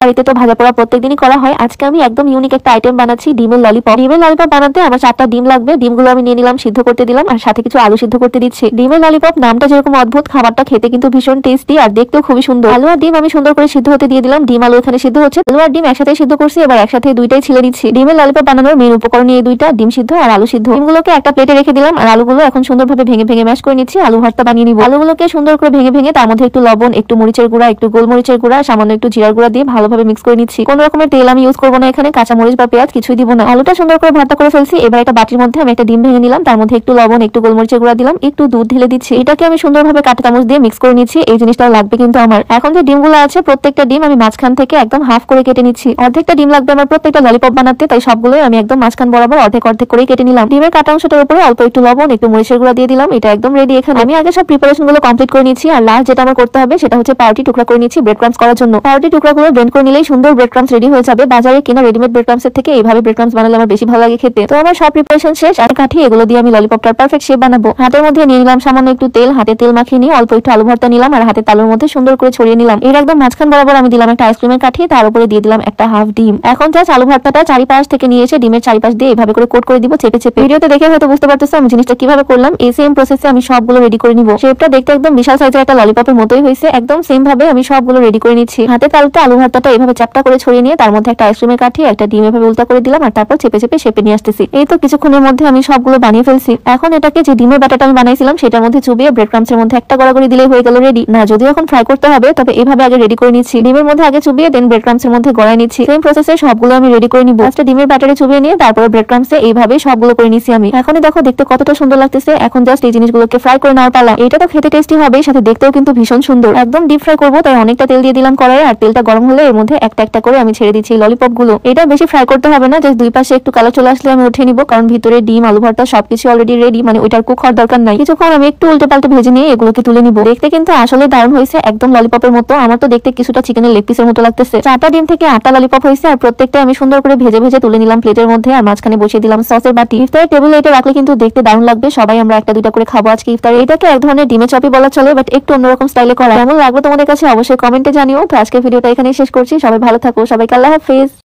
বাড়িতে তো ভাজা পোড়া প্রত্যেকদিনই করা হয়, আজকে আমি একদম ইউনিক একটা আইটেম বানাচ্ছি, ডিমের ললিপপ। ডিমের ললিপপ বানাতে আমার 4টা ডিম লাগবে। ডিমগুলো আমি নিয়ে নিলাম, সিদ্ধ করতে দিলাম, আর সাথে কিছু আলু সিদ্ধ করতে দিচ্ছি। ডিমের ললিপপ নামটা যেরকম অদ্ভুত, খাবারটা খেতে কিন্তু ভীষণ টেস্টি আর দেখতেও খুবই সুন্দর। আলু আর ডিম আমি সুন্দর করে সিদ্ধ হতে দিয়ে দিলাম। ডিম আলু এখানে সিদ্ধ হচ্ছে, আলু আর ডিম একসাথে সিদ্ধ করছি, এবার একসাথে দুইটাই ছিলে দিচ্ছি। ডিমের ললিপপ বানানোর মেন উপকরণ এই দুইটা, ডিম সিদ্ধ আর আলু সিদ্ধ। ডিমগুলোকে একটা প্লেটে রেখে দিলাম, আর আলুগুলো এখন সুন্দরভাবে ভেঙে ভেঙে ম্যাশ করে নিচ্ছি। আলু ভর্তা বানিয়ে নিব। আলুগুলোকে সুন্দর করে ভেঙে ভেঙে তার মধ্যে একটু লবণ, একটু মরিচের গুঁড়া, একটু গোলমরিচের গুঁড়া, সামান্য একটু জিরার গুঁড়া দিয়ে ভালোভাবে মিক্স করে নিচ্ছি। কোনো রকমের তেল আমি ইউজ করবো না এখানে, কাঁচা মরিচ বা পেঁয়াজ কিছুই দিব না। আলুটা সুন্দর করে ভর্তা করে ফেলছি। এবার একটা বাটির মধ্যে আমি একটা ডিম ভেঙে নিলাম, তার মধ্যে একটু লবণ, একটু গোলমরিচের গুঁড়া দিলাম, একটু দুধ ঢেলে দিচ্ছি। এটাকে আমি সুন্দরভাবে কাঁটা চামচ দিয়ে মিক্স করে নিচ্ছি। এই জিনিসটা লাগবে কিন্তু আমার। এখন যে ডিমগুলো আছে প্রত্যেকটা ডিম আমি মাঝখান থেকে একদম হাফ করে কেটে নিচ্ছি। অর্ধেকটা ডিম লাগবে আমার প্রত্যেকটা ললিপপ বানাতে, তাই সবগুলোই আমি একদম মাঝখান বরাবর অর্ধেক অর্ধেক করে কেটে নিলাম। ডিমের কাটা অংশটার উপরে অল্প একটু লবণ, একটু মরিচের গুঁড়া দিয়ে দিলাম। এটা একদম রেডি। এখানে আমি আগে সব প্রিপারেশন গুলো কমপ্লিট করে নিচ্ছি, আর লাস্ট যেটা আমার করতে হবে সেটা হচ্ছে পাউরুটি টুকরা করে নিচ্ছি ব্রেড ক্রাম্স করার জন্য। পাউরুটি টুকরাগুলো ব্লেন্ড করে নিলেই সুন্দর ব্রেড ক্রাম্স রেডি হয়ে যাবে। বাজারে কিনা রেডিমেড ব্রেড ক্রাম্সের থেকে এইভাবে ব্রেড ক্রাম্স বানালে আমার বেশি ভালো লাগে খেতে। তো আমার সব প্রিপারেশন শেষ, আর কাঠি এগুলো দিয়ে আমি ললিপপটার পারফেক্ট শেপ বানাবো। হাতের মধ্যে নিয়ে নিলাম সামান্য একটু তেল, হাতে তেল মাখিয়ে নিয়ে অল্প একটু আলু ভর্তা নিলাম, আর হাতে তালুর মধ্যে সুন্দর করে ছড়িয়ে নিলাম। এর একদম মাঝখান বরাবর আমি দিলাম একটা আইসক্রিমের কাঠি, তার উপরে দিয়ে দিলাম একটা হাফ ডিম। এখন জাস্ট আলু ভর্তাটা চারিপাশ থেকে নিয়ে এসে ডিমের চারিপাশ দিয়ে এইভাবে করে কোট করে দিব চেপে চেপে। ভিডিওতে দেখে হয়তো বুঝতে পারতেছো আমি জিনিসটা কিভাবে করলাম। এই সেম প্রসেসে আমি সবগুলো রেডি করে নিব। শেপটা দেখতে একদম বিশাল সাইজের একটা ললিপপের মতোই হয়েছে। একদম সেম ভাবে আমি সবগুলো রেডি করে নিচ্ছি। হাতে তালুতে আলু ভর্তাটা এইভাবে চ্যাপটা করে ছড়িয়ে নিয়ে তার মধ্যে একটা আইসক্রিমের কাঠি, একটা ডিম এভাবে উল্টা করে দিলাম, আর তারপর চেপে চেপে শেপে নিয়ে আসতেছি। এই তো কিছুক্ষণের মধ্যে আমি সবগুলো বানিয়ে ফেলছি। এখন এটাকে যে ডিমের ব্যাটারটা আমি বানাইছিলাম সেটার মধ্যে চুবিয়ে ব্রেড ক্রাম্সের মধ্যে একটা গড়াগড়ি দিলেই হয়ে গেল রেডি। না, যদিও এখন ফ্রাই করতে হবে, তবে এইভাবে আগে রেডি করে নিচ্ছি। ডিমের মধ্যে আগে চুবিয়ে দেন ব্রেড ক্রাম্সের মধ্যে গড়াই নিচ্ছি। সেম প্রসেসে সবগুলো আমি রেডি করে নিব। ফার্স্টে ডিমের ব্যাটারে চুবিয়ে নিয়ে তারপরে ব্রেড ক্রাম্সে এইভাবে সবগুলো করে নিচ্ছি আমি। এখনই দেখো দেখতে কতটা সুন্দর লাগতেছে। এখন জাস্ট এই জিনিসগুলোকে ফ্রাই করে নেওয়ার পালা। এটা তো খেতে টেস্টি হবে, সাথে দেখতেও কিন্তু ভীষণ সুন্দর। একদম ডিপ ফ্রাই করবো, তাই অনেকটা তেল দিয়ে দিলাম কড়াইয়ে, আর তেলটা গরম হলে এর মধ্যে একটা একটা করে আমি ছেড়ে দিচ্ছি ললিপপ গুলো। এটা বেশি ফ্রাই করতে হবে না, জাস্ট দুই পাশে একটু কালার চলে আসলে আমি উঠে নিব, কারণ ভিতরে ডিম আলু ভর্তা সবকিছু অলরেডি রেডি, মানে ওইটার কুক হওয়ার দরকার নাই। কিছুক্ষণ আমি একটু উল্টে পাল্টে ভেজে নিয়ে এগুলোকে তুলে নিব। দেখতে কিন্তু আসলে দারুণ হয়েছে, একদম ললিপপের মতো। আমার তো দেখতে কিছুটা চিকেনের লেগ পিসের মতো লাগতেছে। 4টা ডিম থেকে 8টা ললিপপ হয়েছে, আর প্রত্যেকটা আমি সুন্দর করে ভেজে ভেজে তুলে নিলাম প্লেটের মধ্যে, আর মাঝখানে বসিয়ে দিলাম সসের বাটি। ইফতারের টেবিলে এটা রাখলে কিন্তু দেখতে দারুণ লাগবে। সবাই আমরা একটা দুইটা করে খাবো আজকে ইফতারে। এটাকে এক ধরনের ডিমের চপই বলা চলে, বাট একটু অন্যরকম স্টাইলে করা। কেমন লাগবে তোমাদের কাছে অবশ্যই কমেন্টে জানিও। তো আজকের ভিডিওটা এখানেই শেষ করছি। সবাই ভালো থাকো, সবাইকে আল্লাহ হাফেজ।